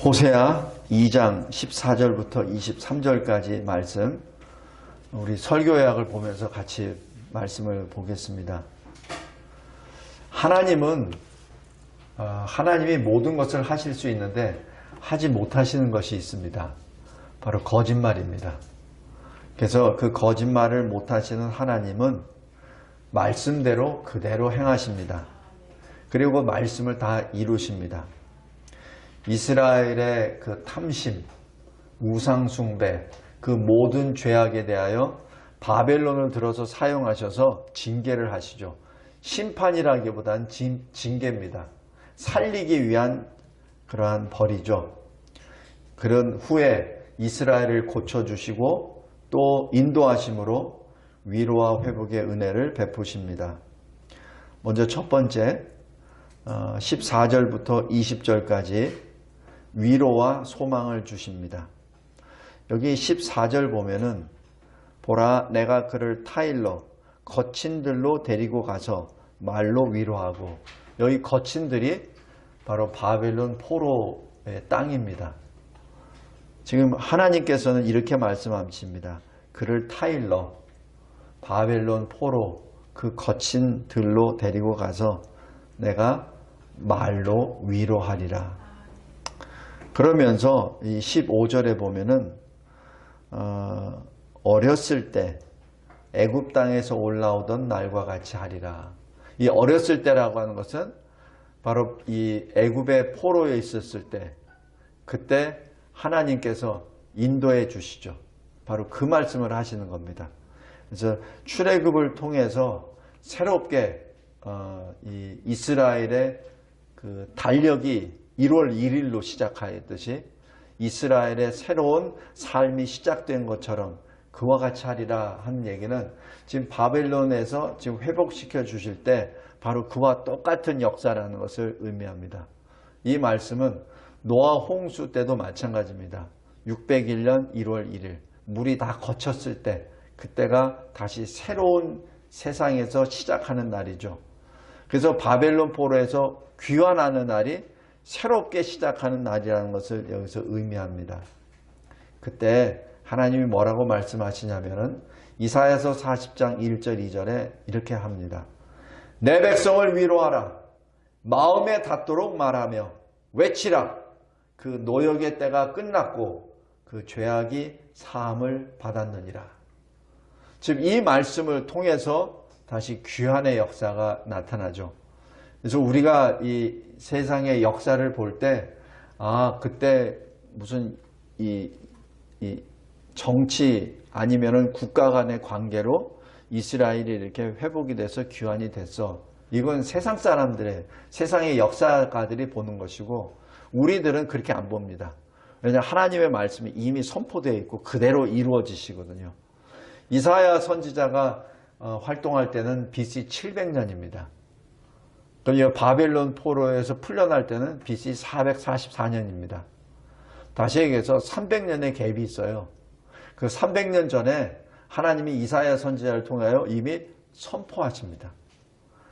호세아 2장 14절부터 23절까지 말씀, 우리 설교약을 보면서 같이 말씀을 보겠습니다. 하나님이 모든 것을 하실 수 있는데 하지 못하시는 것이 있습니다. 바로 거짓말입니다. 그래서 그 거짓말을 못하시는 하나님은 말씀대로 그대로 행하십니다. 그리고 말씀을 다 이루십니다. 이스라엘의 그 탐심, 우상숭배, 그 모든 죄악에 대하여 바벨론을 들어서 사용하셔서 징계를 하시죠. 심판이라기보단 징계입니다. 살리기 위한 그러한 벌이죠. 그런 후에 이스라엘을 고쳐주시고 또 인도하심으로 위로와 회복의 은혜를 베푸십니다. 먼저 첫 번째 14절부터 20절까지 위로와 소망을 주십니다. 여기 14절 보면은 보라 내가 그를 타일러 거친 들로 데리고 가서 말로 위로하고, 여기 거친들이 바로 바벨론 포로의 땅입니다. 지금 하나님께서는 이렇게 말씀하십니다. 그를 타일러 바벨론 포로 그 거친 들로 데리고 가서 내가 말로 위로하리라. 그러면서 이 15절에 보면은 어렸을 때 애굽 땅에서 올라오던 날과 같이 하리라. 이 어렸을 때라고 하는 것은 바로 이 애굽의 포로에 있었을 때, 그때 하나님께서 인도해 주시죠. 바로 그 말씀을 하시는 겁니다. 그래서 출애굽을 통해서 새롭게 이 이스라엘의 그 달력이 1월 1일로 시작하였듯이 이스라엘의 새로운 삶이 시작된 것처럼 그와 같이 하리라 하는 얘기는 지금 바벨론에서 지금 회복시켜 주실 때 바로 그와 똑같은 역사라는 것을 의미합니다. 이 말씀은 노아 홍수 때도 마찬가지입니다. 601년 1월 1일 물이 다 거쳤을 때, 그때가 다시 새로운 세상에서 시작하는 날이죠. 그래서 바벨론 포로에서 귀환하는 날이 새롭게 시작하는 날이라는 것을 여기서 의미합니다. 그때 하나님이 뭐라고 말씀하시냐면은 이사야서 40장 1절 2절에 이렇게 합니다. 내 백성을 위로하라. 마음에 닿도록 말하며 외치라. 그 노역의 때가 끝났고 그 죄악이 사함을 받았느니라. 즉 이 말씀을 통해서 다시 귀환의 역사가 나타나죠. 그래서 우리가 이 세상의 역사를 볼 때, 그때 무슨 이 정치 아니면은 국가 간의 관계로 이스라엘이 이렇게 회복이 돼서 귀환이 됐어. 이건 세상 사람들의, 세상의 역사가들이 보는 것이고, 우리들은 그렇게 안 봅니다. 왜냐하면 하나님의 말씀이 이미 선포되어 있고 그대로 이루어지시거든요. 이사야 선지자가 활동할 때는 BC 700년입니다. 그리고 바벨론 포로에서 풀려날 때는 BC 444년입니다. 다시 얘기해서 300년의 갭이 있어요. 그 300년 전에 하나님이 이사야 선지자를 통하여 이미 선포하십니다.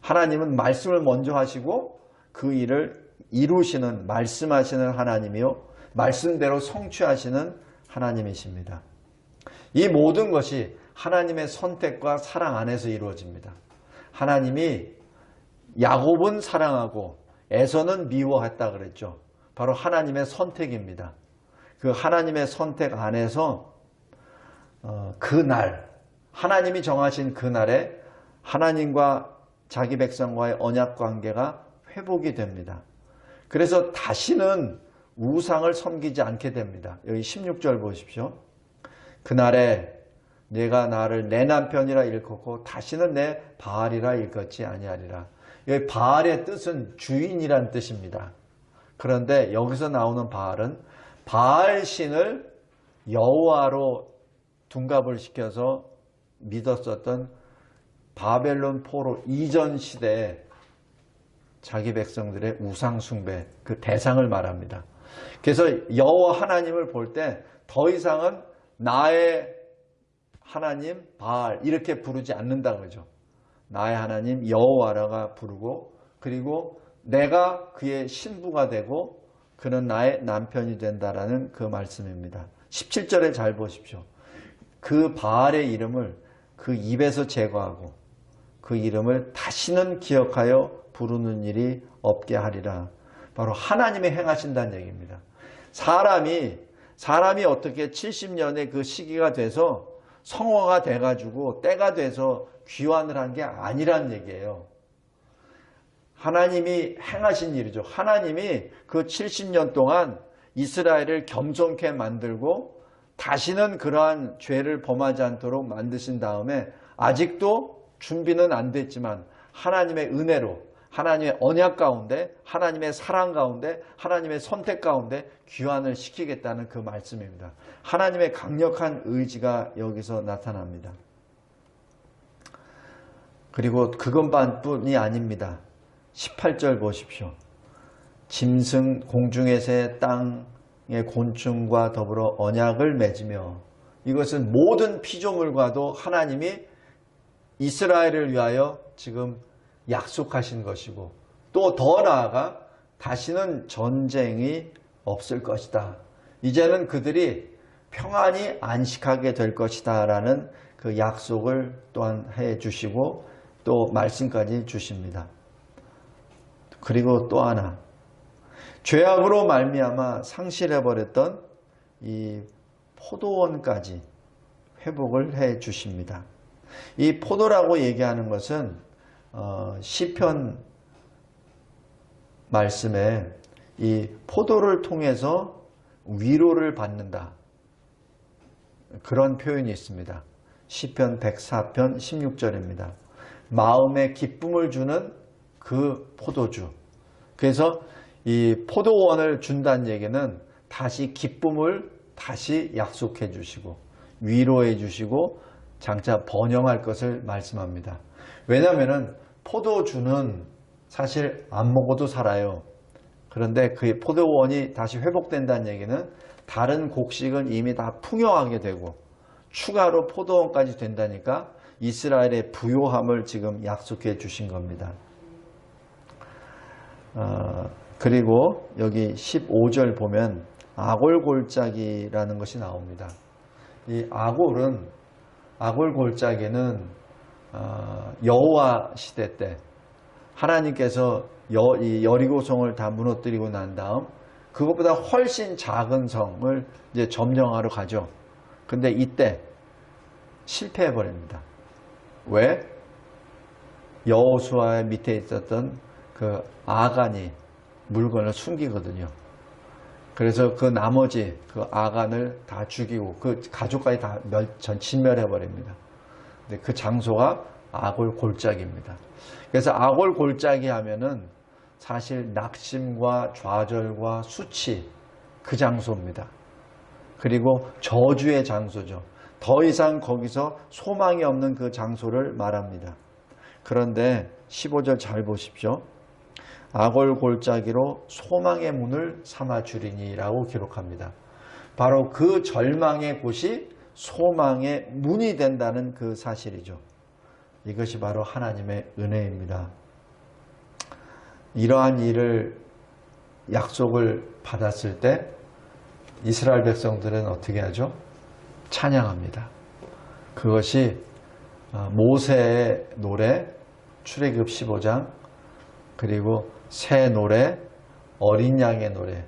하나님은 말씀을 먼저 하시고 그 일을 이루시는, 말씀하시는 하나님이요, 말씀대로 성취하시는 하나님이십니다. 이 모든 것이 하나님의 선택과 사랑 안에서 이루어집니다. 하나님이 야곱은 사랑하고 에서는 미워했다 그랬죠. 바로 하나님의 선택입니다. 그 하나님의 선택 안에서 그날, 하나님이 정하신 그날에 하나님과 자기 백성과의 언약 관계가 회복이 됩니다. 그래서 다시는 우상을 섬기지 않게 됩니다. 여기 16절 보십시오. 그날에 내가 나를 내 남편이라 일컫고 다시는 내 바알이라 일컫지 아니하리라. 여기 바알의 뜻은 주인이란 뜻입니다. 그런데 여기서 나오는 바알은 바알 신을 여호와로 둔갑을 시켜서 믿었었던 바벨론 포로 이전 시대에 자기 백성들의 우상 숭배, 그 대상을 말합니다. 그래서 여호와 하나님을 볼 때 더 이상은 나의 하나님 바알 이렇게 부르지 않는다 그러죠. 나의 하나님 여호와라가 부르고 그리고 내가 그의 신부가 되고 그는 나의 남편이 된다라는 그 말씀입니다. 17절에 잘 보십시오. 그 바알의 이름을 그 입에서 제거하고 그 이름을 다시는 기억하여 부르는 일이 없게 하리라. 바로 하나님이 행하신다는 얘기입니다. 사람이 어떻게 70년의 그 시기가 돼서 성화가 돼가지고 때가 돼서 귀환을 한 게 아니란 얘기예요. 하나님이 행하신 일이죠. 하나님이 그 70년 동안 이스라엘을 겸손케 만들고 다시는 그러한 죄를 범하지 않도록 만드신 다음에 아직도 준비는 안 됐지만 하나님의 은혜로 하나님의 언약 가운데 하나님의 사랑 가운데 하나님의 선택 가운데 귀환을 시키겠다는 그 말씀입니다. 하나님의 강력한 의지가 여기서 나타납니다. 그리고 그것뿐이 아닙니다. 18절 보십시오. 짐승 공중의 새 땅의 곤충과 더불어 언약을 맺으며 이것은 모든 피조물과도 하나님이 이스라엘을 위하여 지금 약속하신 것이고 또 더 나아가 다시는 전쟁이 없을 것이다. 이제는 그들이 평안히 안식하게 될 것이다 라는 그 약속을 또한 해 주시고 또 말씀까지 주십니다. 그리고 또 하나 죄악으로 말미암아 상실해버렸던 이 포도원까지 회복을 해 주십니다. 이 포도라고 얘기하는 것은 시편 말씀에 이 포도를 통해서 위로를 받는다. 그런 표현이 있습니다. 시편 104편 16절입니다. 마음에 기쁨을 주는 그 포도주. 그래서 이 포도원을 준다는 얘기는 다시 기쁨을 다시 약속해 주시고 위로해 주시고 장차 번영할 것을 말씀합니다. 왜냐하면 포도주는 사실 안 먹어도 살아요. 그런데 그 포도원이 다시 회복된다는 얘기는 다른 곡식은 이미 다 풍요하게 되고 추가로 포도원까지 된다니까 이스라엘의 부요함을 지금 약속해 주신 겁니다. 그리고 여기 15절 보면 아골골짜기라는 것이 나옵니다. 이 아골골짜기는 여호와 시대 때 하나님께서 이 여리고성을 다 무너뜨리고 난 다음 그것보다 훨씬 작은 성을 이제 점령하러 가죠. 근데 이때 실패해 버립니다. 왜? 여호수아의 밑에 있었던 그 아간이 물건을 숨기거든요. 그래서 그 나머지 그 아간을 다 죽이고 그 가족까지 다 진멸해 버립니다. 근데 그 장소가 아골골짜기입니다. 그래서 아골골짜기 하면은 사실 낙심과 좌절과 수치 그 장소입니다. 그리고 저주의 장소죠. 더 이상 거기서 소망이 없는 그 장소를 말합니다. 그런데 15절 잘 보십시오. 아골골짜기로 소망의 문을 삼아 주리니라고 기록합니다. 바로 그 절망의 곳이 소망의 문이 된다는 그 사실이죠. 이것이 바로 하나님의 은혜입니다. 이러한 일을 약속을 받았을 때 이스라엘 백성들은 어떻게 하죠? 찬양합니다. 그것이 모세의 노래 출애굽 15장 그리고 새 노래 어린 양의 노래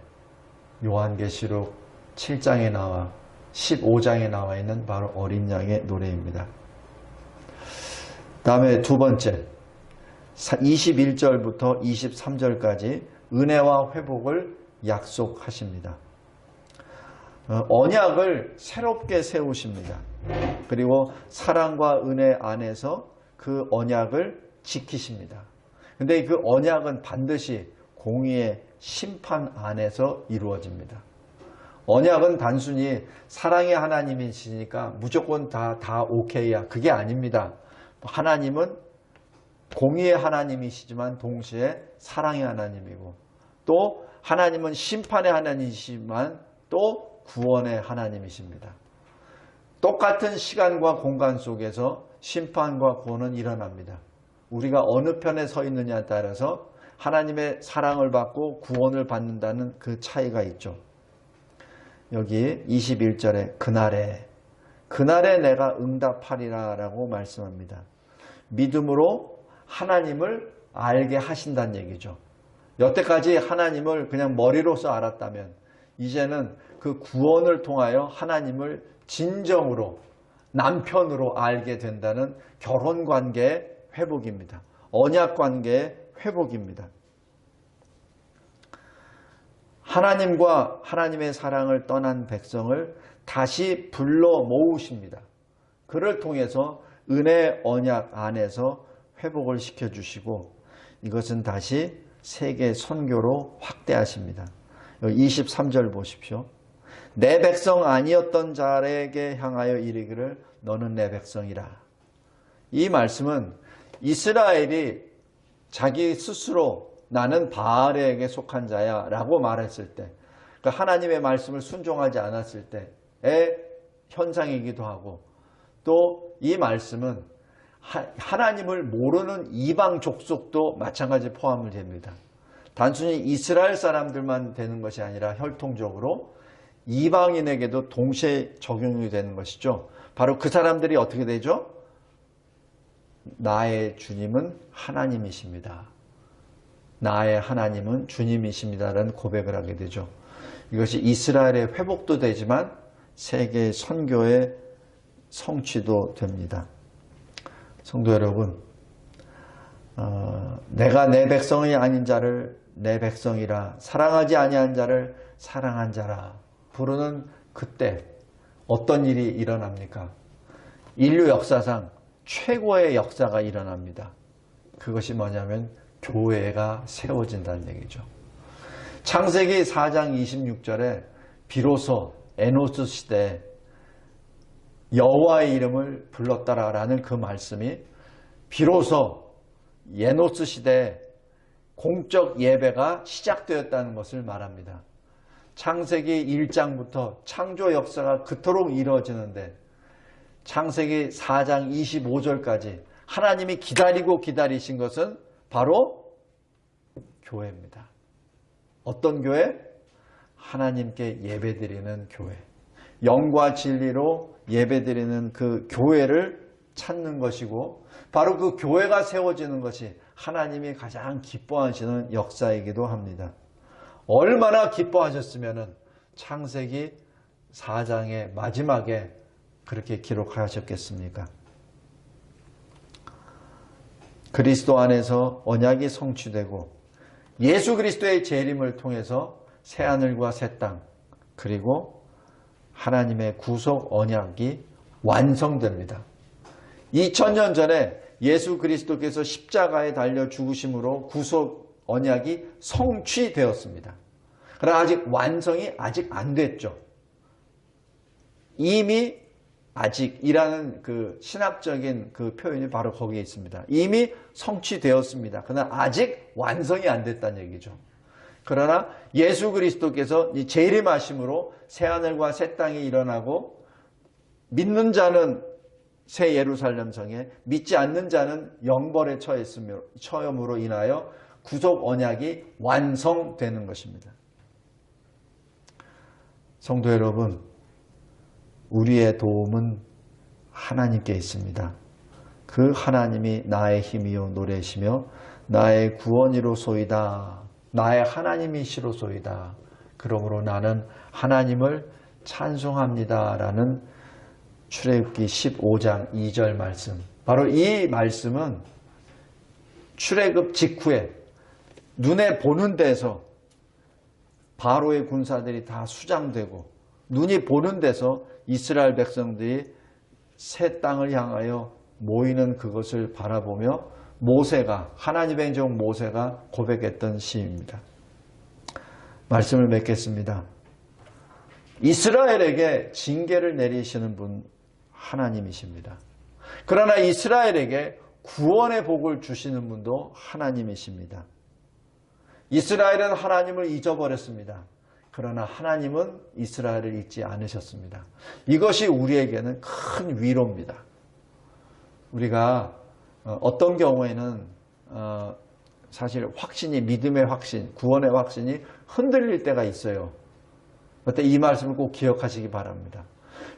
요한계시록 7장에 나와 15장에 나와 있는 바로 어린 양의 노래입니다. 다음에 두 번째 21절부터 23절까지 은혜와 회복을 약속하십니다. 언약을 새롭게 세우십니다. 그리고 사랑과 은혜 안에서 그 언약을 지키십니다. 근데 그 언약은 반드시 공의의 심판 안에서 이루어집니다. 언약은 단순히 사랑의 하나님이시니까 무조건 다 오케이야. 그게 아닙니다. 하나님은 공의의 하나님이시지만 동시에 사랑의 하나님이고 또 하나님은 심판의 하나님이시지만 또 구원의 하나님이십니다. 똑같은 시간과 공간 속에서 심판과 구원은 일어납니다. 우리가 어느 편에 서 있느냐에 따라서 하나님의 사랑을 받고 구원을 받는다는 그 차이가 있죠. 여기 21절에 그날에 내가 응답하리라 라고 말씀합니다. 믿음으로 하나님을 알게 하신다는 얘기죠. 여태까지 하나님을 그냥 머리로서 알았다면 이제는 그 구원을 통하여 하나님을 진정으로 남편으로 알게 된다는 결혼관계의 회복입니다. 언약관계의 회복입니다. 하나님과 하나님의 사랑을 떠난 백성을 다시 불러 모으십니다. 그를 통해서 은혜 언약 안에서 회복을 시켜주시고 이것은 다시 세계 선교로 확대하십니다. 23절 보십시오. 내 백성 아니었던 자에게 향하여 이르기를 너는 내 백성이라. 이 말씀은 이스라엘이 자기 스스로 나는 바알에게 속한 자야 라고 말했을 때, 그러니까 하나님의 말씀을 순종하지 않았을 때의 현상이기도 하고, 또 이 말씀은 하나님을 모르는 이방 족속도 마찬가지 포함을 됩니다. 단순히 이스라엘 사람들만 되는 것이 아니라 혈통적으로 이방인에게도 동시에 적용이 되는 것이죠. 바로 그 사람들이 어떻게 되죠? 나의 주님은 하나님이십니다. 나의 하나님은 주님이십니다라는 고백을 하게 되죠. 이것이 이스라엘의 회복도 되지만 세계 선교의 성취도 됩니다. 성도 여러분, 내가 내 백성이 아닌 자를 내 백성이라, 사랑하지 아니한 자를 사랑한 자라 부르는 그때 어떤 일이 일어납니까? 인류 역사상 최고의 역사가 일어납니다. 그것이 뭐냐면 교회가 세워진다는 얘기죠. 창세기 4장 26절에 비로소 에노스 시대에 여호와의 이름을 불렀다라는 그 말씀이 비로소 에노스 시대에 공적 예배가 시작되었다는 것을 말합니다. 창세기 1장부터 창조 역사가 그토록 이루어지는데 창세기 4장 25절까지 하나님이 기다리고 기다리신 것은 바로 교회입니다. 어떤 교회? 하나님께 예배드리는 교회. 영과 진리로 예배드리는 그 교회를 찾는 것이고, 바로 그 교회가 세워지는 것이 하나님이 가장 기뻐하시는 역사이기도 합니다. 얼마나 기뻐하셨으면 창세기 4장의 마지막에 그렇게 기록하셨겠습니까? 그리스도 안에서 언약이 성취되고 예수 그리스도의 재림을 통해서 새하늘과 새 땅, 그리고 하나님의 구속 언약이 완성됩니다. 2000년 전에 예수 그리스도께서 십자가에 달려 죽으심으로 구속 언약이 성취되었습니다. 그러나 아직 완성이 아직 안 됐죠. 이미 아직이라는 그 신학적인 그 표현이 바로 거기에 있습니다. 이미 성취되었습니다. 그러나 아직 완성이 안 됐다는 얘기죠. 그러나 예수 그리스도께서 이 재림하심으로 새하늘과 새 땅이 일어나고 믿는 자는 새 예루살렘 성에, 믿지 않는 자는 영벌에 처함으로 인하여 구속 언약이 완성되는 것입니다. 성도 여러분, 우리의 도움은 하나님께 있습니다. 그 하나님이 나의 힘이요 노래시며 나의 구원이로소이다. 나의 하나님이시로소이다. 그러므로 나는 하나님을 찬송합니다. 라는 출애굽기 15장 2절 말씀. 바로 이 말씀은 출애굽 직후에 눈에 보는 데서 바로의 군사들이 다 수장되고 눈이 보는 데서 이스라엘 백성들이 새 땅을 향하여 모이는 그것을 바라보며 모세가, 하나님의 종 모세가 고백했던 시입니다. 말씀을 맺겠습니다. 이스라엘에게 징계를 내리시는 분 하나님이십니다. 그러나 이스라엘에게 구원의 복을 주시는 분도 하나님이십니다. 이스라엘은 하나님을 잊어버렸습니다. 그러나 하나님은 이스라엘을 잊지 않으셨습니다. 이것이 우리에게는 큰 위로입니다. 우리가 어떤 경우에는 사실 확신이, 믿음의 확신, 구원의 확신이 흔들릴 때가 있어요. 그때 이 말씀을 꼭 기억하시기 바랍니다.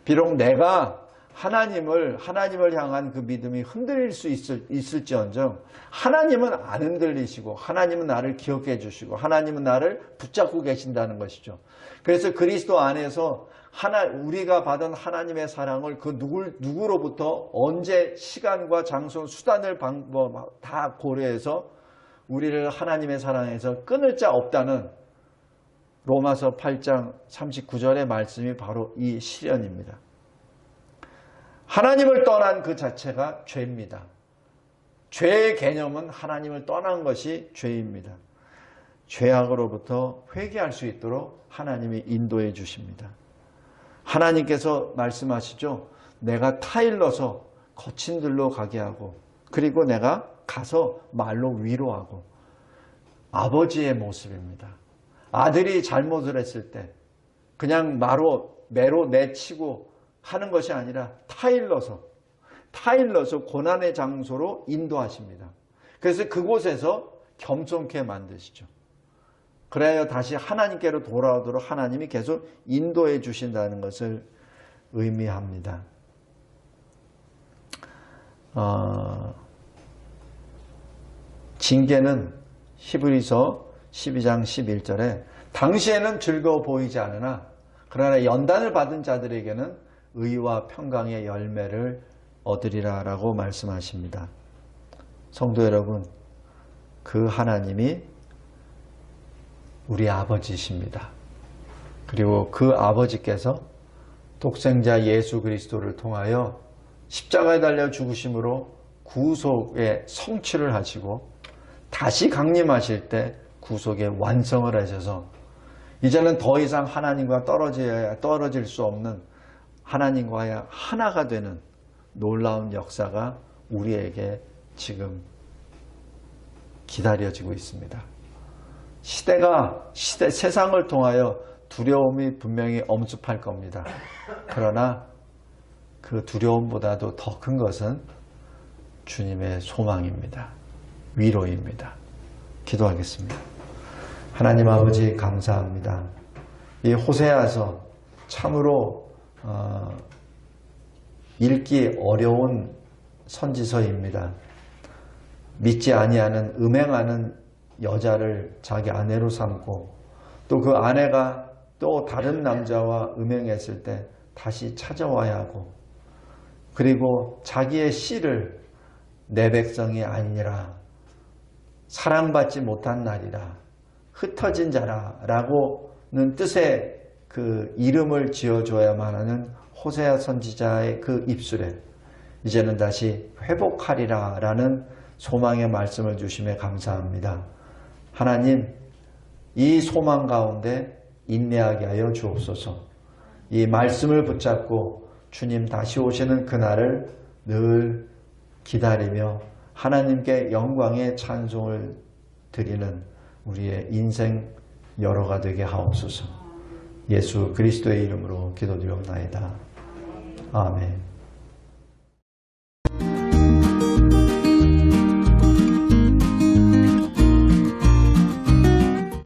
비록 내가 하나님을 향한 그 믿음이 흔들릴 수 있을지언정 하나님은 안 흔들리시고 하나님은 나를 기억해 주시고 하나님은 나를 붙잡고 계신다는 것이죠. 그래서 그리스도 안에서 우리가 받은 하나님의 사랑을 그 누구로부터 언제 시간과 장소, 수단을 방법 다 고려해서 우리를 하나님의 사랑에서 끊을 자 없다는 로마서 8장 39절의 말씀이 바로 이 시련입니다. 하나님을 떠난 그 자체가 죄입니다. 죄의 개념은 하나님을 떠난 것이 죄입니다. 죄악으로부터 회개할 수 있도록 하나님이 인도해 주십니다. 하나님께서 말씀하시죠. 내가 타일러서 거친 들로 가게 하고 그리고 내가 가서 말로 위로하고. 아버지의 모습입니다. 아들이 잘못을 했을 때 그냥 매로 내치고 하는 것이 아니라 타일러서 고난의 장소로 인도하십니다. 그래서 그곳에서 겸손케 만드시죠. 그래야 다시 하나님께로 돌아오도록 하나님이 계속 인도해 주신다는 것을 의미합니다. 징계는 히브리서 12장 11절에 당시에는 즐거워 보이지 않으나 그러나 연단을 받은 자들에게는 의와 평강의 열매를 얻으리라 라고 말씀하십니다. 성도 여러분, 그 하나님이 우리 아버지이십니다. 그리고 그 아버지께서 독생자 예수 그리스도를 통하여 십자가에 달려 죽으심으로 구속의 성취를 하시고 다시 강림하실 때 구속의 완성을 하셔서 이제는 더 이상 하나님과 떨어질 수 없는 하나님과의 하나가 되는 놀라운 역사가 우리에게 지금 기다려지고 있습니다. 세상을 통하여 두려움이 분명히 엄습할 겁니다. 그러나 그 두려움보다도 더 큰 것은 주님의 소망입니다. 위로입니다. 기도하겠습니다. 하나님 아버지 감사합니다. 이 호세아서 참으로 읽기 어려운 선지서입니다. 믿지 아니하는 음행하는 여자를 자기 아내로 삼고 또 그 아내가 또 다른 남자와 음행했을 때 다시 찾아와야 하고 그리고 자기의 씨를 내 백성이 아니라 사랑받지 못한 날이라 흩어진 자라 라고는 뜻의 그 이름을 지어줘야만 하는 호세아 선지자의 그 입술에 이제는 다시 회복하리라 라는 소망의 말씀을 주심에 감사합니다. 하나님, 이 소망 가운데 인내하게 하여 주옵소서. 이 말씀을 붙잡고 주님 다시 오시는 그날을 늘 기다리며 하나님께 영광의 찬송을 드리는 우리의 인생 여러가 되게 하옵소서. 예수 그리스도의 이름으로 기도드리옵나이다. 아멘.